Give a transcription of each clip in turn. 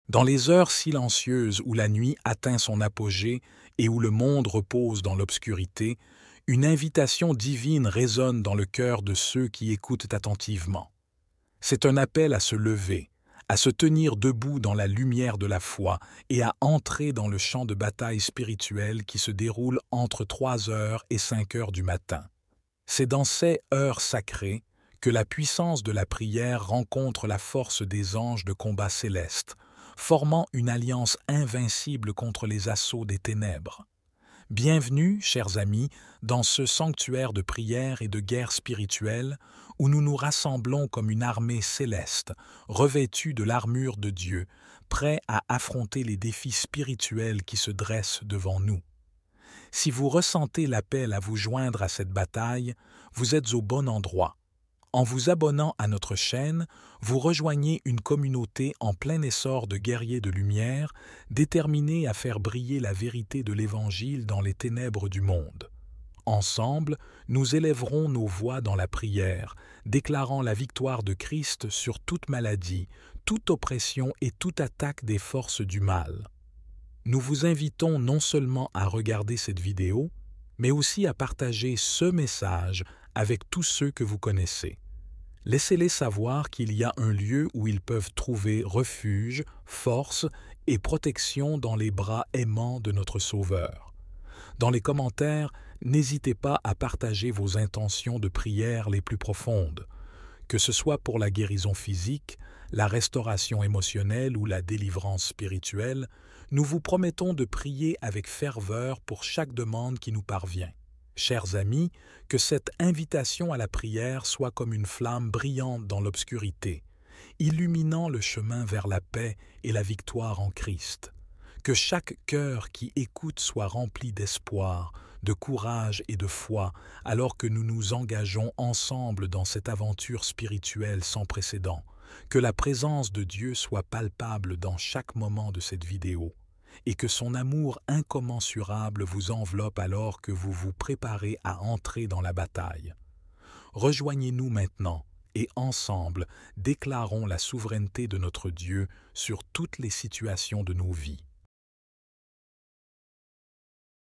Dans les heures silencieuses où la nuit atteint son apogée et où le monde repose dans l'obscurité, une invitation divine résonne dans le cœur de ceux qui écoutent attentivement. C'est un appel à se lever, à se tenir debout dans la lumière de la foi et à entrer dans le champ de bataille spirituel qui se déroule entre 3 heures et 5 heures du matin. C'est dans ces heures sacrées que la puissance de la prière rencontre la force des anges de combat célestes, formant une alliance invincible contre les assauts des ténèbres. Bienvenue, chers amis, dans ce sanctuaire de prière et de guerre spirituelle où nous nous rassemblons comme une armée céleste, revêtue de l'armure de Dieu, prêts à affronter les défis spirituels qui se dressent devant nous. Si vous ressentez l'appel à vous joindre à cette bataille, vous êtes au bon endroit. En vous abonnant à notre chaîne, vous rejoignez une communauté en plein essor de guerriers de lumière, déterminés à faire briller la vérité de l'Évangile dans les ténèbres du monde. Ensemble, nous élèverons nos voix dans la prière, déclarant la victoire de Christ sur toute maladie, toute oppression et toute attaque des forces du mal. Nous vous invitons non seulement à regarder cette vidéo, mais aussi à partager ce message avec tous ceux que vous connaissez. Laissez-les savoir qu'il y a un lieu où ils peuvent trouver refuge, force et protection dans les bras aimants de notre Sauveur. Dans les commentaires, n'hésitez pas à partager vos intentions de prière les plus profondes, que ce soit pour la guérison physique, la restauration émotionnelle ou la délivrance spirituelle. Nous vous promettons de prier avec ferveur pour chaque demande qui nous parvient. Chers amis, que cette invitation à la prière soit comme une flamme brillante dans l'obscurité, illuminant le chemin vers la paix et la victoire en Christ. Que chaque cœur qui écoute soit rempli d'espoir, de courage et de foi, alors que nous nous engageons ensemble dans cette aventure spirituelle sans précédent. Que la présence de Dieu soit palpable dans chaque moment de cette vidéo, et que son amour incommensurable vous enveloppe alors que vous vous préparez à entrer dans la bataille. Rejoignez-nous maintenant et ensemble déclarons la souveraineté de notre Dieu sur toutes les situations de nos vies.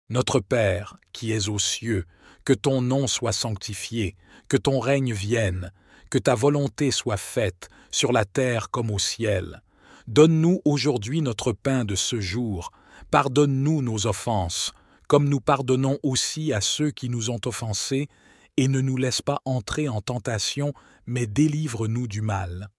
Notre Père, qui es aux cieux, que ton nom soit sanctifié, que ton règne vienne, que ta volonté soit faite sur la terre comme au ciel. Donne-nous aujourd'hui notre pain de ce jour. Pardonne-nous nos offenses, comme nous pardonnons aussi à ceux qui nous ont offensés, et ne nous laisse pas entrer en tentation, mais délivre-nous du mal.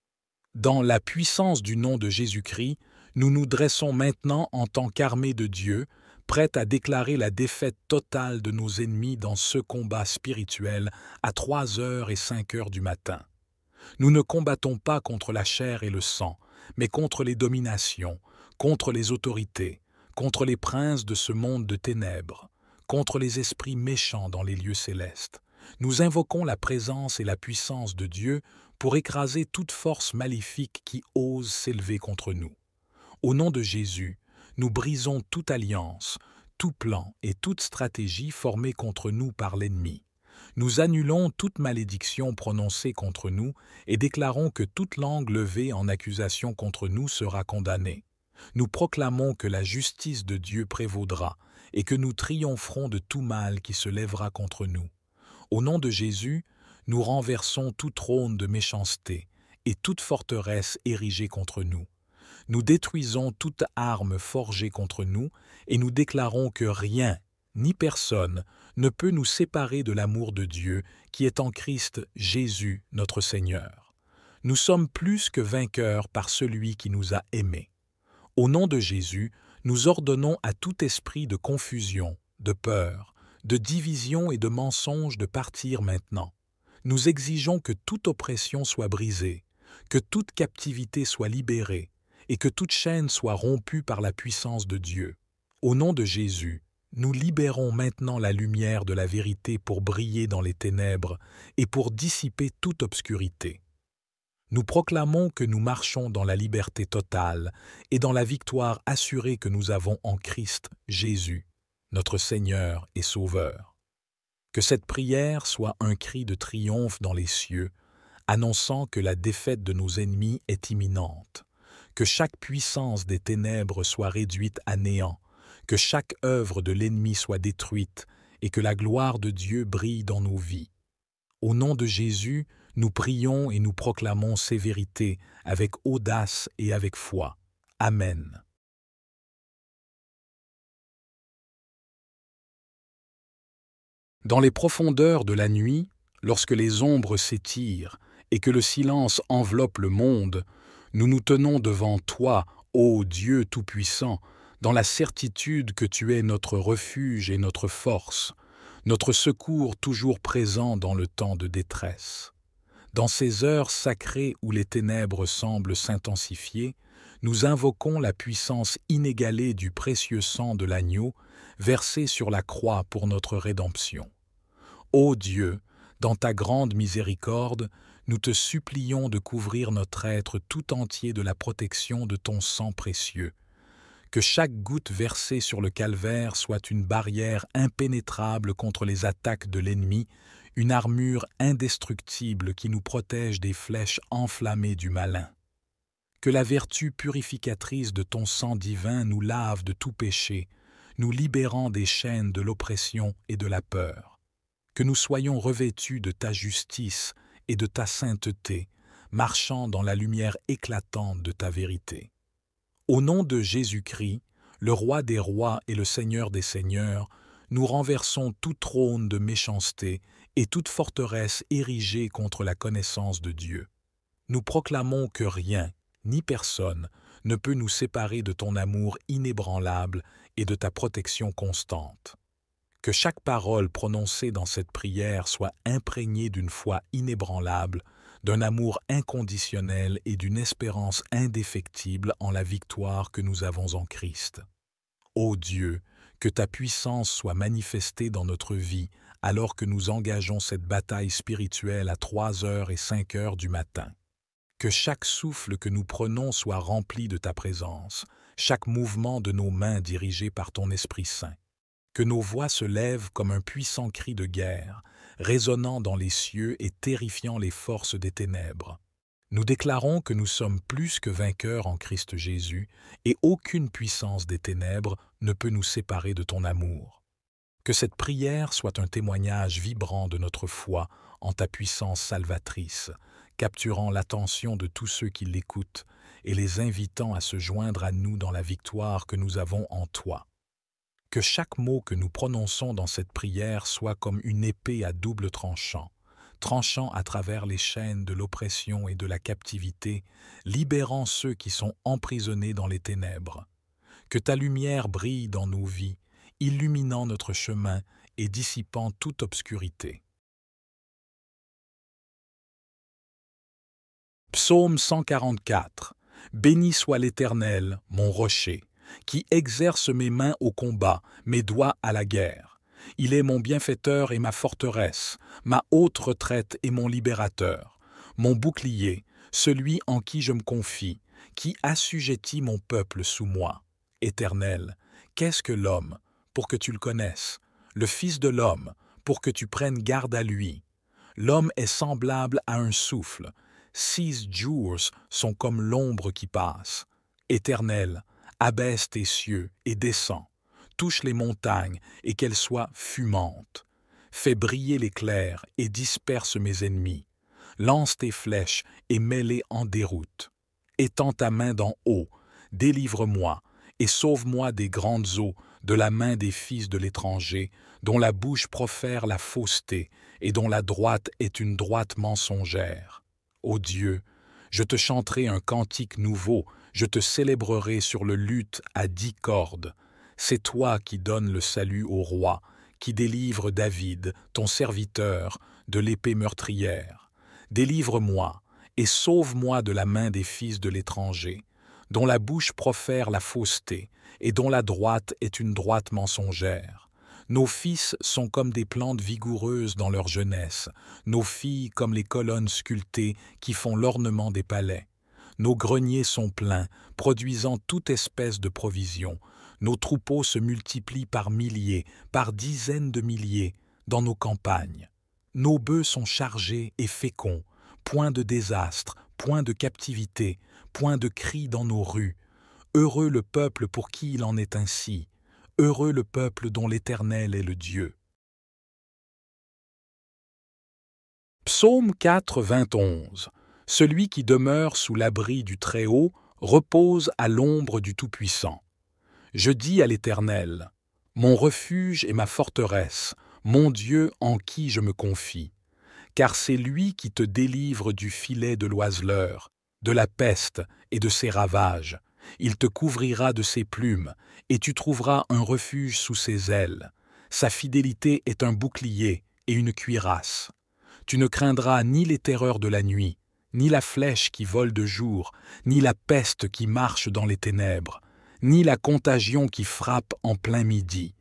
Dans la puissance du nom de Jésus-Christ, nous nous dressons maintenant en tant qu'armée de Dieu, prête à déclarer la défaite totale de nos ennemis dans ce combat spirituel à 3 heures et 5 heures du matin. Nous ne combattons pas contre la chair et le sang, mais contre les dominations, contre les autorités, contre les princes de ce monde de ténèbres, contre les esprits méchants dans les lieux célestes. Nous invoquons la présence et la puissance de Dieu pour écraser toute force maléfique qui ose s'élever contre nous. Au nom de Jésus, nous brisons toute alliance, tout plan et toute stratégie formée contre nous par l'ennemi. Nous annulons toute malédiction prononcée contre nous et déclarons que toute langue levée en accusation contre nous sera condamnée. Nous proclamons que la justice de Dieu prévaudra et que nous triompherons de tout mal qui se lèvera contre nous. Au nom de Jésus, nous renversons tout trône de méchanceté et toute forteresse érigée contre nous. Nous détruisons toute arme forgée contre nous et nous déclarons que rien, ni personne, ne peut nous séparer de l'amour de Dieu qui est en Christ Jésus notre Seigneur. Nous sommes plus que vainqueurs par celui qui nous a aimés. Au nom de Jésus, nous ordonnons à tout esprit de confusion, de peur, de division et de mensonge de partir maintenant. Nous exigeons que toute oppression soit brisée, que toute captivité soit libérée et que toute chaîne soit rompue par la puissance de Dieu. Au nom de Jésus, nous libérons maintenant la lumière de la vérité pour briller dans les ténèbres et pour dissiper toute obscurité. Nous proclamons que nous marchons dans la liberté totale et dans la victoire assurée que nous avons en Christ Jésus, notre Seigneur et Sauveur. Que cette prière soit un cri de triomphe dans les cieux, annonçant que la défaite de nos ennemis est imminente. Que chaque puissance des ténèbres soit réduite à néant, que chaque œuvre de l'ennemi soit détruite, et que la gloire de Dieu brille dans nos vies. Au nom de Jésus, nous prions et nous proclamons ces vérités avec audace et avec foi. Amen. Dans les profondeurs de la nuit, lorsque les ombres s'étirent et que le silence enveloppe le monde, nous nous tenons devant toi, ô Dieu Tout-Puissant, dans la certitude que tu es notre refuge et notre force, notre secours toujours présent dans le temps de détresse. Dans ces heures sacrées où les ténèbres semblent s'intensifier, nous invoquons la puissance inégalée du précieux sang de l'agneau versé sur la croix pour notre rédemption. Ô Dieu, dans ta grande miséricorde, nous te supplions de couvrir notre être tout entier de la protection de ton sang précieux. Que chaque goutte versée sur le calvaire soit une barrière impénétrable contre les attaques de l'ennemi, une armure indestructible qui nous protège des flèches enflammées du malin. Que la vertu purificatrice de ton sang divin nous lave de tout péché, nous libérant des chaînes de l'oppression et de la peur. Que nous soyons revêtus de ta justice et de ta sainteté, marchant dans la lumière éclatante de ta vérité. Au nom de Jésus-Christ, le Roi des rois et le Seigneur des seigneurs, nous renversons tout trône de méchanceté et toute forteresse érigée contre la connaissance de Dieu. Nous proclamons que rien, ni personne, ne peut nous séparer de ton amour inébranlable et de ta protection constante. Que chaque parole prononcée dans cette prière soit imprégnée d'une foi inébranlable, d'un amour inconditionnel et d'une espérance indéfectible en la victoire que nous avons en Christ. Ô Dieu, que ta puissance soit manifestée dans notre vie alors que nous engageons cette bataille spirituelle à 3h et 5h du matin. Que chaque souffle que nous prenons soit rempli de ta présence, chaque mouvement de nos mains dirigé par ton Esprit Saint. Que nos voix se lèvent comme un puissant cri de guerre, résonnant dans les cieux et terrifiant les forces des ténèbres. Nous déclarons que nous sommes plus que vainqueurs en Christ Jésus et aucune puissance des ténèbres ne peut nous séparer de ton amour. Que cette prière soit un témoignage vibrant de notre foi en ta puissance salvatrice, capturant l'attention de tous ceux qui l'écoutent et les invitant à se joindre à nous dans la victoire que nous avons en toi. Que chaque mot que nous prononçons dans cette prière soit comme une épée à double tranchant, tranchant à travers les chaînes de l'oppression et de la captivité, libérant ceux qui sont emprisonnés dans les ténèbres. Que ta lumière brille dans nos vies, illuminant notre chemin et dissipant toute obscurité. Psaume 144. Béni soit l'Éternel, mon rocher, qui exerce mes mains au combat, mes doigts à la guerre. Il est mon bienfaiteur et ma forteresse, ma haute retraite et mon libérateur, mon bouclier, celui en qui je me confie, qui assujettit mon peuple sous moi. Éternel, qu'est-ce que l'homme, pour que tu le connaisses, le Fils de l'homme, pour que tu prennes garde à lui? L'homme est semblable à un souffle, 6 jours sont comme l'ombre qui passe. Éternel, abaisse tes cieux et descends, touche les montagnes et qu'elles soient fumantes. Fais briller l'éclair et disperse mes ennemis. Lance tes flèches et mets-les en déroute. Étends ta main d'en haut, délivre-moi et sauve-moi des grandes eaux, de la main des fils de l'étranger, dont la bouche profère la fausseté et dont la droite est une droite mensongère. Ô Dieu, je te chanterai un cantique nouveau, je te célébrerai sur le luth à 10 cordes. C'est toi qui donnes le salut au roi, qui délivre David, ton serviteur, de l'épée meurtrière. Délivre-moi et sauve-moi de la main des fils de l'étranger, dont la bouche profère la fausseté et dont la droite est une droite mensongère. Nos fils sont comme des plantes vigoureuses dans leur jeunesse, nos filles comme les colonnes sculptées qui font l'ornement des palais. Nos greniers sont pleins, produisant toute espèce de provisions. Nos troupeaux se multiplient par milliers, par dizaines de milliers, dans nos campagnes. Nos bœufs sont chargés et féconds, point de désastre, point de captivité, point de cri dans nos rues. Heureux le peuple pour qui il en est ainsi. Heureux le peuple dont l'Éternel est le Dieu. Psaume 4, 21. Celui qui demeure sous l'abri du Très-Haut repose à l'ombre du Tout-Puissant. Je dis à l'Éternel, mon refuge et ma forteresse, mon Dieu en qui je me confie. Car c'est lui qui te délivre du filet de l'oiseleur, de la peste et de ses ravages. Il te couvrira de ses plumes, et tu trouveras un refuge sous ses ailes. Sa fidélité est un bouclier et une cuirasse. Tu ne craindras ni les terreurs de la nuit, ni la flèche qui vole de jour, ni la peste qui marche dans les ténèbres, ni la contagion qui frappe en plein midi.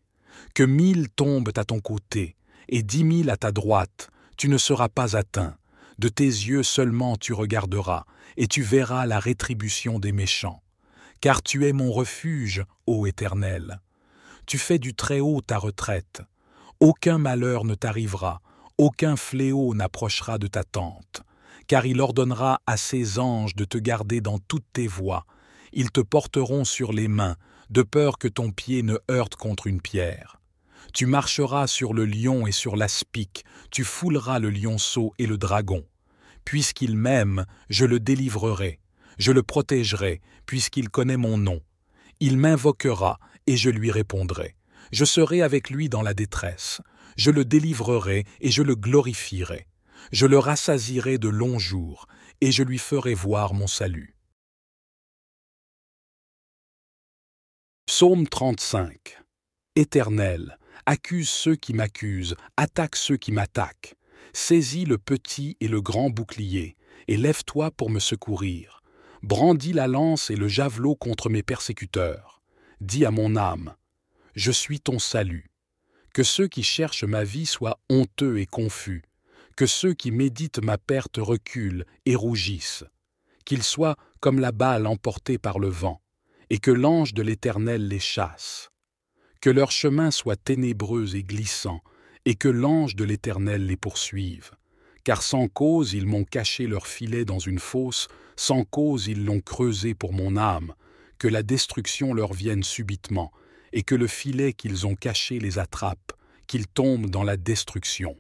Que 1000 tombent à ton côté, et 10 000 à ta droite, tu ne seras pas atteint. De tes yeux seulement tu regarderas, et tu verras la rétribution des méchants. Car tu es mon refuge, ô Éternel. Tu fais du Très-Haut ta retraite. Aucun malheur ne t'arrivera, aucun fléau n'approchera de ta tente. Car il ordonnera à ses anges de te garder dans toutes tes voies. Ils te porteront sur les mains, de peur que ton pied ne heurte contre une pierre. Tu marcheras sur le lion et sur l'aspic, tu fouleras le lionceau et le dragon. Puisqu'il m'aime, je le délivrerai. Je le protégerai, puisqu'il connaît mon nom. Il m'invoquera, et je lui répondrai. Je serai avec lui dans la détresse. Je le délivrerai, et je le glorifierai. Je le rassasierai de longs jours, et je lui ferai voir mon salut. Psaume 35. Éternel, accuse ceux qui m'accusent, attaque ceux qui m'attaquent. Saisis le petit et le grand bouclier, et lève-toi pour me secourir. Brandis la lance et le javelot contre mes persécuteurs. Dis à mon âme, je suis ton salut. Que ceux qui cherchent ma vie soient honteux et confus. Que ceux qui méditent ma perte reculent et rougissent. Qu'ils soient comme la balle emportée par le vent, et que l'ange de l'Éternel les chasse. Que leur chemin soit ténébreux et glissant, et que l'ange de l'Éternel les poursuive. Car sans cause ils m'ont caché leur filet dans une fosse, sans cause ils l'ont creusé pour mon âme, que la destruction leur vienne subitement, et que le filet qu'ils ont caché les attrape, qu'ils tombent dans la destruction.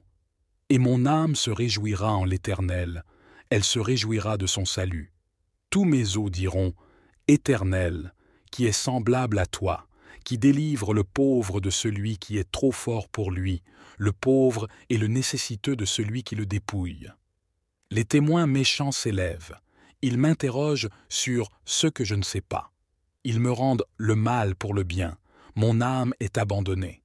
Et mon âme se réjouira en l'Éternel, elle se réjouira de son salut. Tous mes os diront, Éternel, qui est semblable à toi, qui délivre le pauvre de celui qui est trop fort pour lui, le pauvre et le nécessiteux de celui qui le dépouille. Les témoins méchants s'élèvent. Ils m'interrogent sur ce que je ne sais pas. Ils me rendent le mal pour le bien. Mon âme est abandonnée.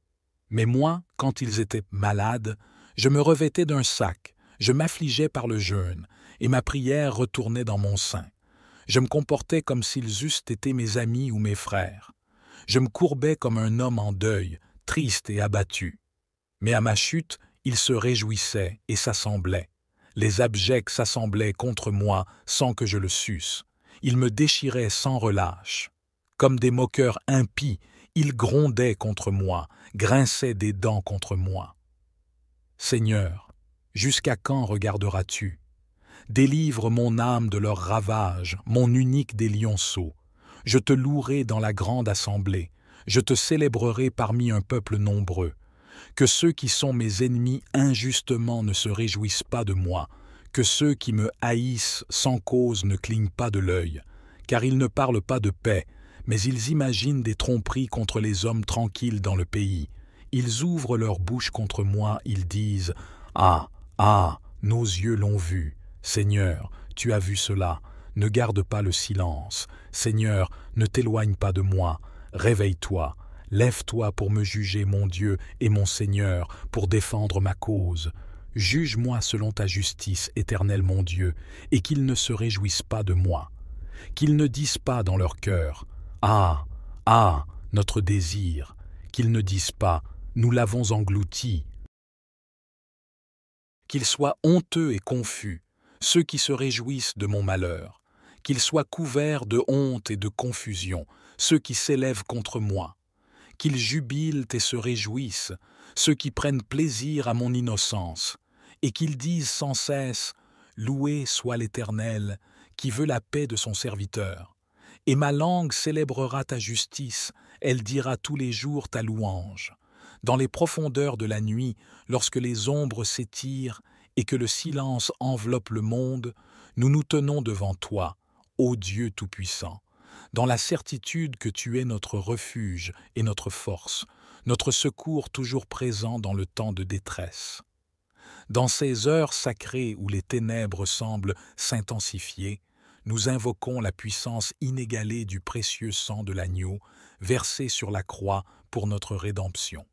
Mais moi, quand ils étaient malades, je me revêtais d'un sac, je m'affligeais par le jeûne, et ma prière retournait dans mon sein. Je me comportais comme s'ils eussent été mes amis ou mes frères. Je me courbais comme un homme en deuil, triste et abattu. Mais à ma chute, ils se réjouissaient et s'assemblaient. Les abjects s'assemblaient contre moi sans que je le susse. Ils me déchiraient sans relâche. Comme des moqueurs impies, ils grondaient contre moi, grinçaient des dents contre moi. Seigneur, jusqu'à quand regarderas-tu? Délivre mon âme de leurs ravages, mon unique des lionceaux. Je te louerai dans la grande assemblée, je te célébrerai parmi un peuple nombreux. Que ceux qui sont mes ennemis injustement ne se réjouissent pas de moi, que ceux qui me haïssent sans cause ne clignent pas de l'œil, car ils ne parlent pas de paix, mais ils imaginent des tromperies contre les hommes tranquilles dans le pays. Ils ouvrent leur bouche contre moi, ils disent « Ah, ah, nos yeux l'ont vu. Seigneur, tu as vu cela. Ne garde pas le silence. Seigneur, ne t'éloigne pas de moi. Réveille-toi. Lève-toi pour me juger, mon Dieu et mon Seigneur, pour défendre ma cause. Juge-moi selon ta justice, Éternel mon Dieu, et qu'ils ne se réjouissent pas de moi. Qu'ils ne disent pas dans leur cœur « Ah, ah, notre désir », qu'ils ne disent pas « Nous l'avons englouti ». Qu'ils soient honteux et confus, ceux qui se réjouissent de mon malheur. Qu'ils soient couverts de honte et de confusion, ceux qui s'élèvent contre moi. Qu'ils jubilent et se réjouissent, ceux qui prennent plaisir à mon innocence, et qu'ils disent sans cesse « Loué soit l'Éternel, qui veut la paix de son serviteur. Et ma langue célébrera ta justice, elle dira tous les jours ta louange. Dans les profondeurs de la nuit, lorsque les ombres s'étirent et que le silence enveloppe le monde, nous nous tenons devant toi, ô Dieu Tout-Puissant, dans la certitude que tu es notre refuge et notre force, notre secours toujours présent dans le temps de détresse. Dans ces heures sacrées où les ténèbres semblent s'intensifier, nous invoquons la puissance inégalée du précieux sang de l'agneau versé sur la croix pour notre rédemption.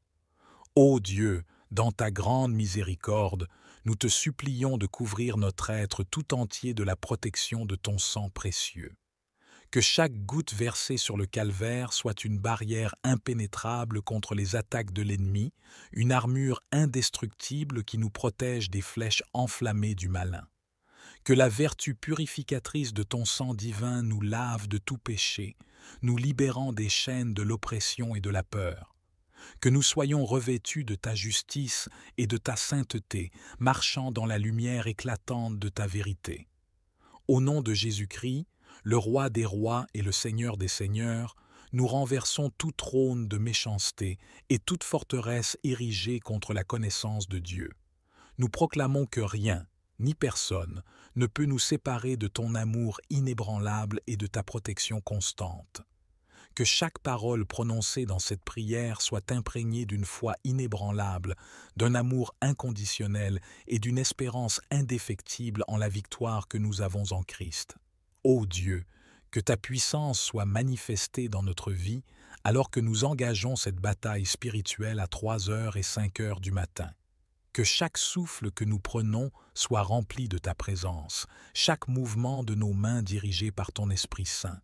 Ô Dieu, dans ta grande miséricorde, nous te supplions de couvrir notre être tout entier de la protection de ton sang précieux. Que chaque goutte versée sur le calvaire soit une barrière impénétrable contre les attaques de l'ennemi, une armure indestructible qui nous protège des flèches enflammées du malin. Que la vertu purificatrice de ton sang divin nous lave de tout péché, nous libérant des chaînes de l'oppression et de la peur. Que nous soyons revêtus de ta justice et de ta sainteté, marchant dans la lumière éclatante de ta vérité. Au nom de Jésus-Christ, le Roi des rois et le Seigneur des seigneurs, nous renversons tout trône de méchanceté et toute forteresse érigée contre la connaissance de Dieu. Nous proclamons que rien, ni personne, ne peut nous séparer de ton amour inébranlable et de ta protection constante. Que chaque parole prononcée dans cette prière soit imprégnée d'une foi inébranlable, d'un amour inconditionnel et d'une espérance indéfectible en la victoire que nous avons en Christ. Ô Dieu, que ta puissance soit manifestée dans notre vie alors que nous engageons cette bataille spirituelle à 3h et 5h du matin. Que chaque souffle que nous prenons soit rempli de ta présence, chaque mouvement de nos mains dirigé par ton Esprit Saint.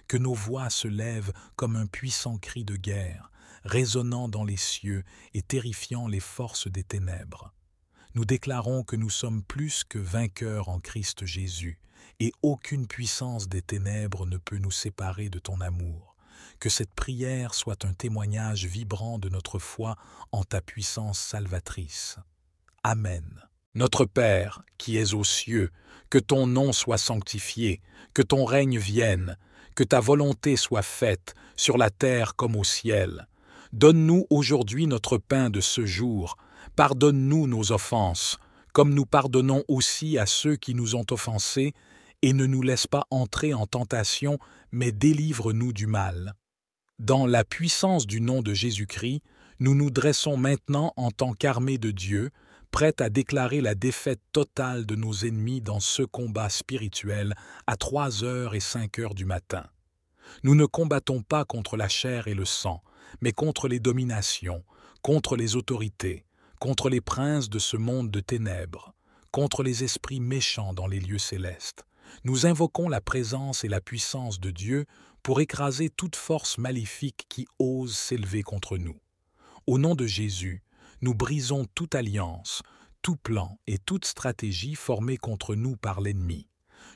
Que nos voix se lèvent comme un puissant cri de guerre, résonnant dans les cieux et terrifiant les forces des ténèbres. Nous déclarons que nous sommes plus que vainqueurs en Christ Jésus, et aucune puissance des ténèbres ne peut nous séparer de ton amour. Que cette prière soit un témoignage vibrant de notre foi en ta puissance salvatrice. Amen. Notre Père, qui es aux cieux, que ton nom soit sanctifié, que ton règne vienne, que ta volonté soit faite, sur la terre comme au ciel. Donne-nous aujourd'hui notre pain de ce jour. Pardonne-nous nos offenses, comme nous pardonnons aussi à ceux qui nous ont offensés, et ne nous laisse pas entrer en tentation, mais délivre-nous du mal. Dans la puissance du nom de Jésus-Christ, nous nous dressons maintenant en tant qu'armée de Dieu, prêts à déclarer la défaite totale de nos ennemis dans ce combat spirituel à 3h et 5h du matin. Nous ne combattons pas contre la chair et le sang, mais contre les dominations, contre les autorités, contre les princes de ce monde de ténèbres, contre les esprits méchants dans les lieux célestes. Nous invoquons la présence et la puissance de Dieu pour écraser toute force maléfique qui ose s'élever contre nous. Au nom de Jésus, nous brisons toute alliance, tout plan et toute stratégie formée contre nous par l'ennemi.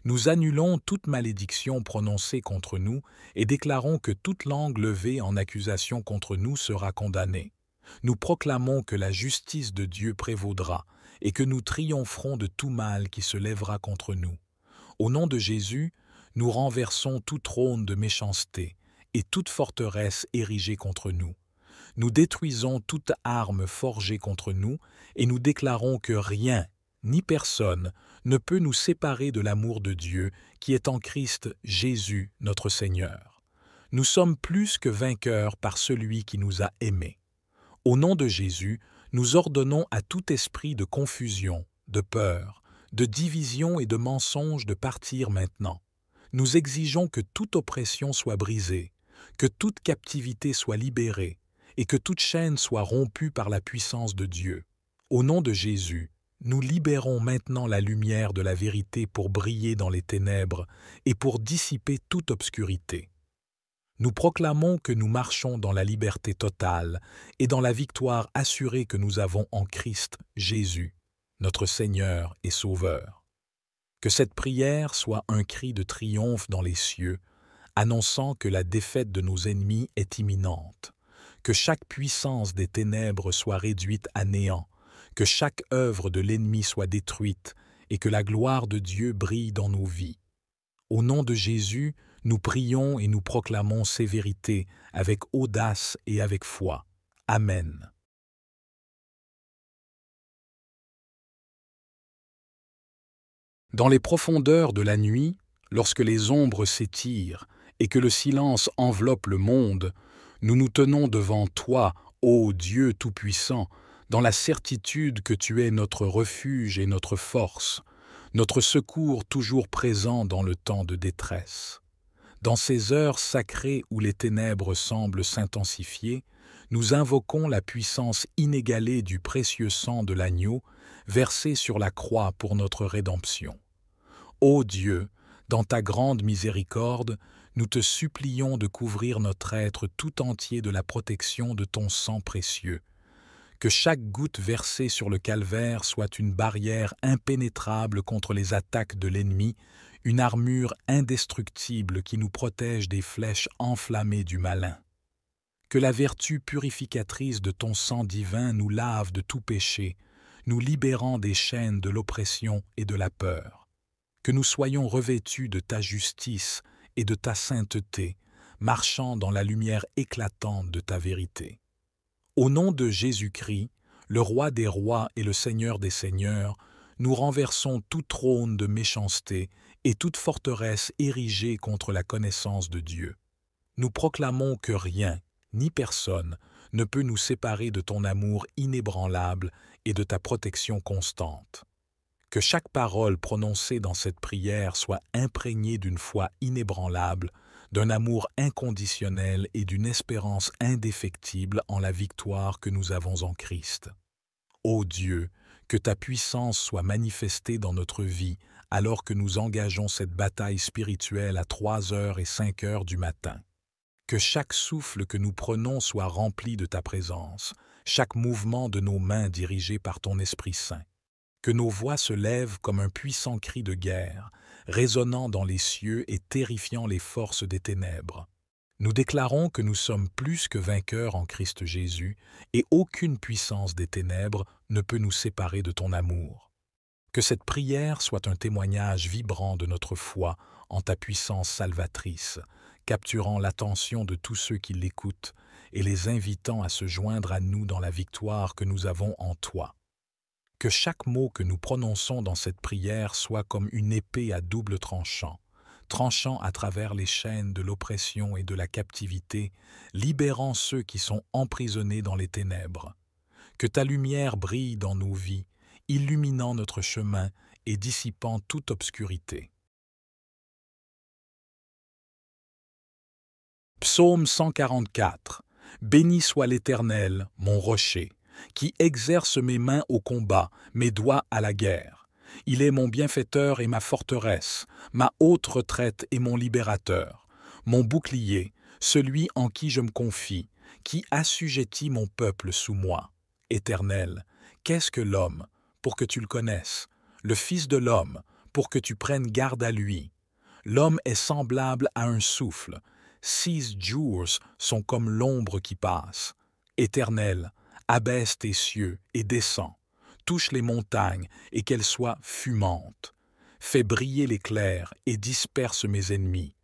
Nous annulons toute malédiction prononcée contre nous et déclarons que toute langue levée en accusation contre nous sera condamnée. Nous proclamons que la justice de Dieu prévaudra et que nous triompherons de tout mal qui se lèvera contre nous. Au nom de Jésus, nous renversons tout trône de méchanceté et toute forteresse érigée contre nous. Nous détruisons toute arme forgée contre nous et nous déclarons que rien, ni personne, ne peut nous séparer de l'amour de Dieu qui est en Christ Jésus notre Seigneur. Nous sommes plus que vainqueurs par celui qui nous a aimés. Au nom de Jésus, nous ordonnons à tout esprit de confusion, de peur, de division et de mensonge de partir maintenant. Nous exigeons que toute oppression soit brisée, que toute captivité soit libérée et que toute chaîne soit rompue par la puissance de Dieu. Au nom de Jésus, nous libérons maintenant la lumière de la vérité pour briller dans les ténèbres et pour dissiper toute obscurité. Nous proclamons que nous marchons dans la liberté totale et dans la victoire assurée que nous avons en Christ Jésus, notre Seigneur et Sauveur. Que cette prière soit un cri de triomphe dans les cieux, annonçant que la défaite de nos ennemis est imminente, que chaque puissance des ténèbres soit réduite à néant, que chaque œuvre de l'ennemi soit détruite et que la gloire de Dieu brille dans nos vies. Au nom de Jésus, nous prions et nous proclamons ces vérités avec audace et avec foi. Amen. Dans les profondeurs de la nuit, lorsque les ombres s'étirent et que le silence enveloppe le monde, nous nous tenons devant toi, ô Dieu Tout-Puissant, dans la certitude que tu es notre refuge et notre force, notre secours toujours présent dans le temps de détresse. Dans ces heures sacrées où les ténèbres semblent s'intensifier, nous invoquons la puissance inégalée du précieux sang de l'agneau versé sur la croix pour notre rédemption. Ô Dieu, dans ta grande miséricorde, nous te supplions de couvrir notre être tout entier de la protection de ton sang précieux. Que chaque goutte versée sur le calvaire soit une barrière impénétrable contre les attaques de l'ennemi, une armure indestructible qui nous protège des flèches enflammées du malin. Que la vertu purificatrice de ton sang divin nous lave de tout péché, nous libérant des chaînes de l'oppression et de la peur. Que nous soyons revêtus de ta justice et de ta sainteté, marchant dans la lumière éclatante de ta vérité. Au nom de Jésus-Christ, le Roi des rois et le Seigneur des seigneurs, nous renversons tout trône de méchanceté et toute forteresse érigée contre la connaissance de Dieu. Nous proclamons que rien, ni personne, ne peut nous séparer de ton amour inébranlable et de ta protection constante. Que chaque parole prononcée dans cette prière soit imprégnée d'une foi inébranlable, d'un amour inconditionnel et d'une espérance indéfectible en la victoire que nous avons en Christ. Ô Dieu, que ta puissance soit manifestée dans notre vie alors que nous engageons cette bataille spirituelle à 3h et 5h du matin. Que chaque souffle que nous prenons soit rempli de ta présence, chaque mouvement de nos mains dirigé par ton Esprit Saint. Que nos voix se lèvent comme un puissant cri de guerre, résonnant dans les cieux et terrifiant les forces des ténèbres. Nous déclarons que nous sommes plus que vainqueurs en Christ Jésus et aucune puissance des ténèbres ne peut nous séparer de ton amour. Que cette prière soit un témoignage vibrant de notre foi en ta puissance salvatrice, capturant l'attention de tous ceux qui l'écoutent et les invitant à se joindre à nous dans la victoire que nous avons en toi. Que chaque mot que nous prononçons dans cette prière soit comme une épée à double tranchant, tranchant à travers les chaînes de l'oppression et de la captivité, libérant ceux qui sont emprisonnés dans les ténèbres. Que ta lumière brille dans nos vies, illuminant notre chemin et dissipant toute obscurité. Psaume 144. Béni soit l'Éternel, mon rocher, qui exerce mes mains au combat, mes doigts à la guerre. Il est mon bienfaiteur et ma forteresse, ma haute retraite et mon libérateur, mon bouclier, celui en qui je me confie, qui assujettit mon peuple sous moi. Éternel, qu'est-ce que l'homme, pour que tu le connaisses, le Fils de l'homme, pour que tu prennes garde à lui? L'homme est semblable à un souffle, 6 jours sont comme l'ombre qui passe. Éternel, abaisse tes cieux et descends, touche les montagnes et qu'elles soient fumantes. Fais briller l'éclair et disperse mes ennemis.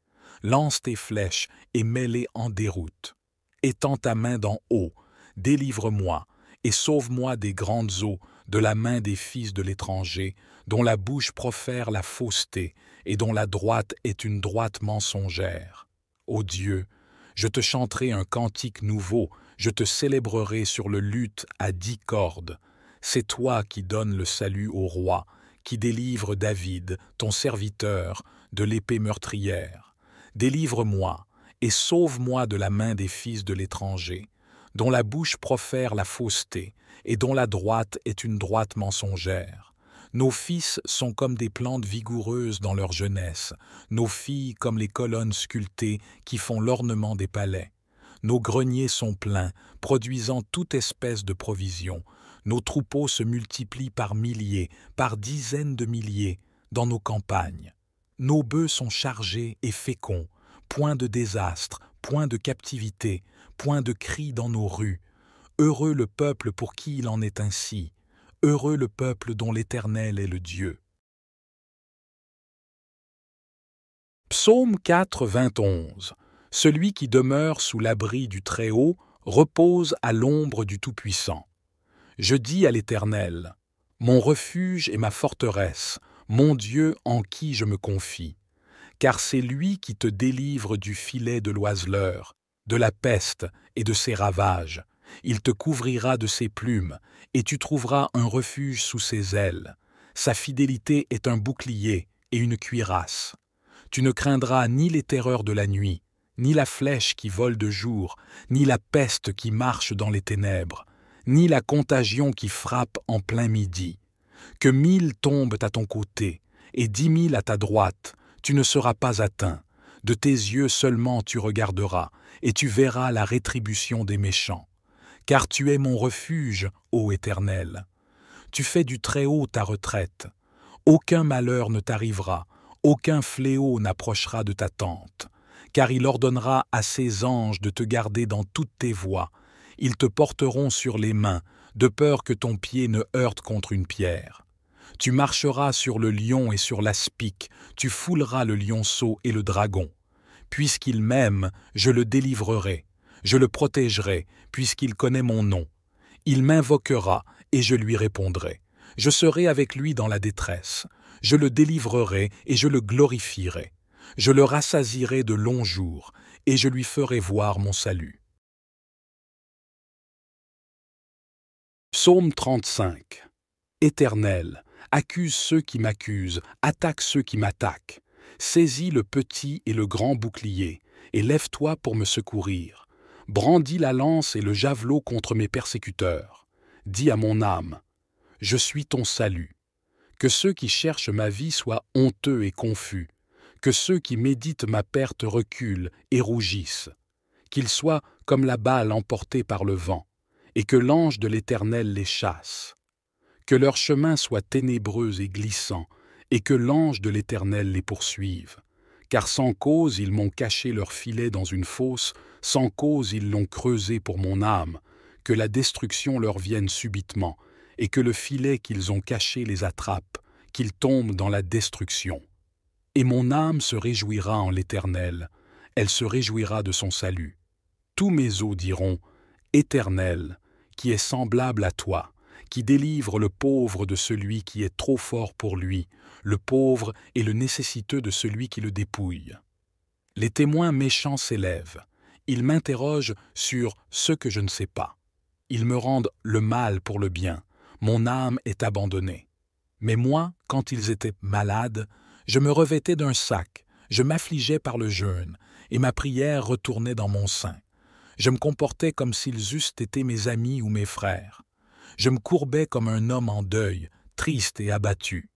Lance tes flèches et mets-les en déroute. Étends ta main d'en haut, délivre-moi et sauve-moi des grandes eaux, de la main des fils de l'étranger, dont la bouche profère la fausseté et dont la droite est une droite mensongère. Ô Dieu, je te chanterai un cantique nouveau, je te célébrerai sur le luth à 10 cordes. C'est toi qui donnes le salut au roi, qui délivre David, ton serviteur, de l'épée meurtrière. Délivre-moi et sauve-moi de la main des fils de l'étranger, dont la bouche profère la fausseté et dont la droite est une droite mensongère. Nos fils sont comme des plantes vigoureuses dans leur jeunesse, nos filles comme les colonnes sculptées qui font l'ornement des palais. Nos greniers sont pleins, produisant toute espèce de provisions. Nos troupeaux se multiplient par milliers, par dizaines de milliers, dans nos campagnes. Nos bœufs sont chargés et féconds, point de désastre, point de captivité, point de cris dans nos rues. Heureux le peuple pour qui il en est ainsi. Heureux le peuple dont l'Éternel est le Dieu. Psaume 4, 21. Celui qui demeure sous l'abri du Très-Haut repose à l'ombre du Tout-Puissant. Je dis à l'Éternel, mon refuge et ma forteresse, mon Dieu en qui je me confie. Car c'est lui qui te délivre du filet de l'oiseleur, de la peste et de ses ravages. Il te couvrira de ses plumes, et tu trouveras un refuge sous ses ailes. Sa fidélité est un bouclier et une cuirasse. Tu ne craindras ni les terreurs de la nuit, ni la flèche qui vole de jour, ni la peste qui marche dans les ténèbres, ni la contagion qui frappe en plein midi. Que 1000 tombent à ton côté, et 10 000 à ta droite, tu ne seras pas atteint. De tes yeux seulement tu regarderas, et tu verras la rétribution des méchants. Car tu es mon refuge, ô Éternel. Tu fais du Très-Haut ta retraite. Aucun malheur ne t'arrivera, aucun fléau n'approchera de ta tente. Car il ordonnera à ses anges de te garder dans toutes tes voies. Ils te porteront sur les mains, de peur que ton pied ne heurte contre une pierre. Tu marcheras sur le lion et sur l'aspic, tu fouleras le lionceau et le dragon. Puisqu'il m'aime, je le délivrerai, je le protégerai, puisqu'il connaît mon nom. Il m'invoquera, et je lui répondrai. Je serai avec lui dans la détresse. Je le délivrerai, et je le glorifierai. Je le rassasierai de longs jours, et je lui ferai voir mon salut. Psaume 35. Éternel, accuse ceux qui m'accusent, attaque ceux qui m'attaquent. Saisis le petit et le grand bouclier, et lève-toi pour me secourir. Brandis la lance et le javelot contre mes persécuteurs. Dis à mon âme, je suis ton salut. Que ceux qui cherchent ma vie soient honteux et confus. Que ceux qui méditent ma perte reculent et rougissent. Qu'ils soient comme la balle emportée par le vent, et que l'ange de l'Éternel les chasse. Que leur chemin soit ténébreux et glissant, et que l'ange de l'Éternel les poursuive. Car sans cause ils m'ont caché leur filet dans une fosse, sans cause ils l'ont creusé pour mon âme. Que la destruction leur vienne subitement, et que le filet qu'ils ont caché les attrape, qu'ils tombent dans la destruction. Et mon âme se réjouira en l'Éternel, elle se réjouira de son salut. Tous mes os diront, Éternel, qui est semblable à toi, qui délivre le pauvre de celui qui est trop fort pour lui, le pauvre et le nécessiteux de celui qui le dépouille. Les témoins méchants s'élèvent, ils m'interrogent sur ce que je ne sais pas. Ils me rendent le mal pour le bien, mon âme est abandonnée. Mais moi, quand ils étaient malades, je me revêtais d'un sac, je m'affligeais par le jeûne, et ma prière retournait dans mon sein. Je me comportais comme s'ils eussent été mes amis ou mes frères. Je me courbais comme un homme en deuil, triste et abattu.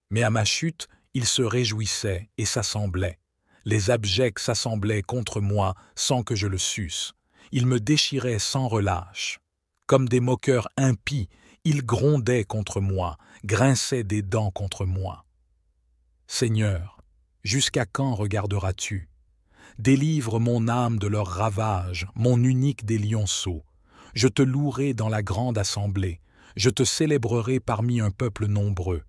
Mais à ma chute, ils se réjouissaient et s'assemblaient. Les abjects s'assemblaient contre moi sans que je le susse. Ils me déchiraient sans relâche. Comme des moqueurs impies, ils grondaient contre moi, grinçaient des dents contre moi. Seigneur, jusqu'à quand regarderas-tu? Délivre mon âme de leurs ravages, mon unique des lionceaux. Je te louerai dans la grande assemblée, je te célébrerai parmi un peuple nombreux.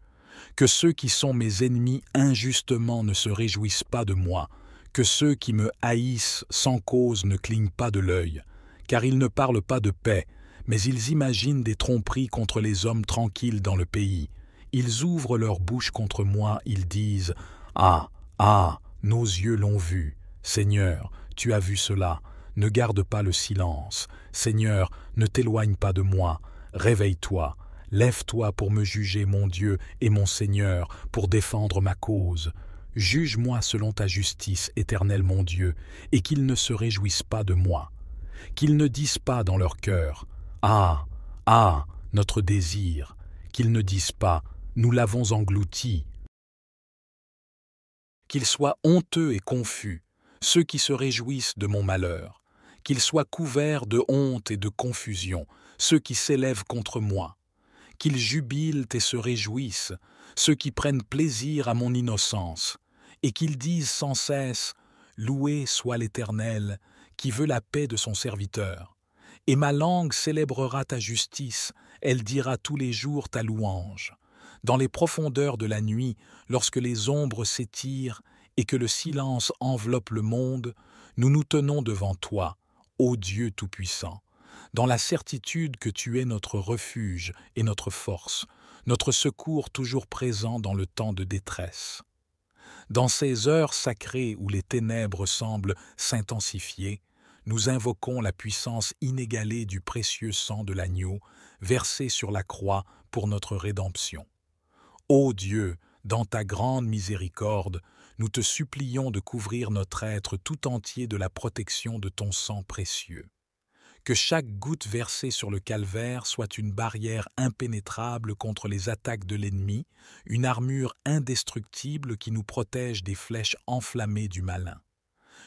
Que ceux qui sont mes ennemis injustement ne se réjouissent pas de moi, que ceux qui me haïssent sans cause ne clignent pas de l'œil, car ils ne parlent pas de paix, mais ils imaginent des tromperies contre les hommes tranquilles dans le pays. Ils ouvrent leur bouche contre moi, ils disent « Ah, ah, nos yeux l'ont vu. Seigneur, tu as vu cela. Ne garde pas le silence. Seigneur, ne t'éloigne pas de moi. Réveille-toi. Lève-toi pour me juger, mon Dieu et mon Seigneur, pour défendre ma cause. Juge-moi selon ta justice, Éternel mon Dieu, et qu'ils ne se réjouissent pas de moi. Qu'ils ne disent pas dans leur cœur « Ah, ah, notre désir », qu'ils ne disent pas « Nous l'avons englouti ». Qu'ils soient honteux et confus, ceux qui se réjouissent de mon malheur. Qu'ils soient couverts de honte et de confusion, ceux qui s'élèvent contre moi. Qu'ils jubilent et se réjouissent, ceux qui prennent plaisir à mon innocence, et qu'ils disent sans cesse « Loué soit l'Éternel, qui veut la paix de son serviteur. Et ma langue célébrera ta justice, elle dira tous les jours ta louange. Dans les profondeurs de la nuit, lorsque les ombres s'étirent et que le silence enveloppe le monde, nous nous tenons devant toi, ô Dieu Tout-Puissant, dans la certitude que tu es notre refuge et notre force, notre secours toujours présent dans le temps de détresse. Dans ces heures sacrées où les ténèbres semblent s'intensifier, nous invoquons la puissance inégalée du précieux sang de l'agneau, versé sur la croix pour notre rédemption. Ô Dieu, dans ta grande miséricorde, nous te supplions de couvrir notre être tout entier de la protection de ton sang précieux. Que chaque goutte versée sur le calvaire soit une barrière impénétrable contre les attaques de l'ennemi, une armure indestructible qui nous protège des flèches enflammées du malin.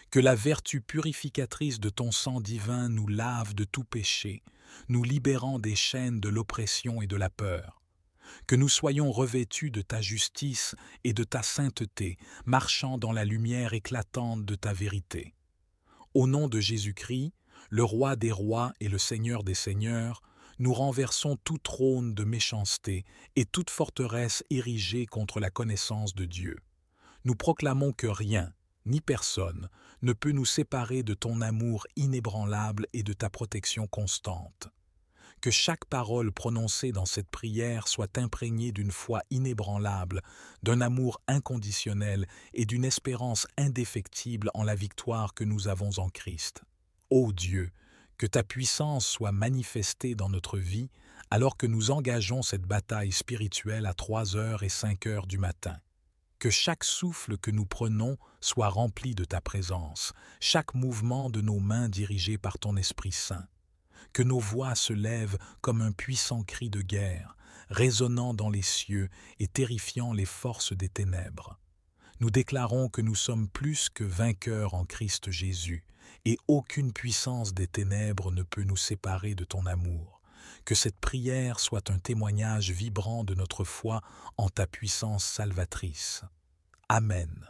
Que la vertu purificatrice de ton sang divin nous lave de tout péché, nous libérant des chaînes de l'oppression et de la peur. Que nous soyons revêtus de ta justice et de ta sainteté, marchant dans la lumière éclatante de ta vérité. Au nom de Jésus-Christ, le Roi des rois et le Seigneur des seigneurs, nous renversons tout trône de méchanceté et toute forteresse érigée contre la connaissance de Dieu. Nous proclamons que rien, ni personne, ne peut nous séparer de ton amour inébranlable et de ta protection constante. Que chaque parole prononcée dans cette prière soit imprégnée d'une foi inébranlable, d'un amour inconditionnel et d'une espérance indéfectible en la victoire que nous avons en Christ. Ô Dieu, que ta puissance soit manifestée dans notre vie alors que nous engageons cette bataille spirituelle à 3h et 5h du matin. Que chaque souffle que nous prenons soit rempli de ta présence, chaque mouvement de nos mains dirigé par ton Esprit Saint. Que nos voix se lèvent comme un puissant cri de guerre, résonnant dans les cieux et terrifiant les forces des ténèbres. Nous déclarons que nous sommes plus que vainqueurs en Christ Jésus, et aucune puissance des ténèbres ne peut nous séparer de ton amour. Que cette prière soit un témoignage vibrant de notre foi en ta puissance salvatrice. Amen.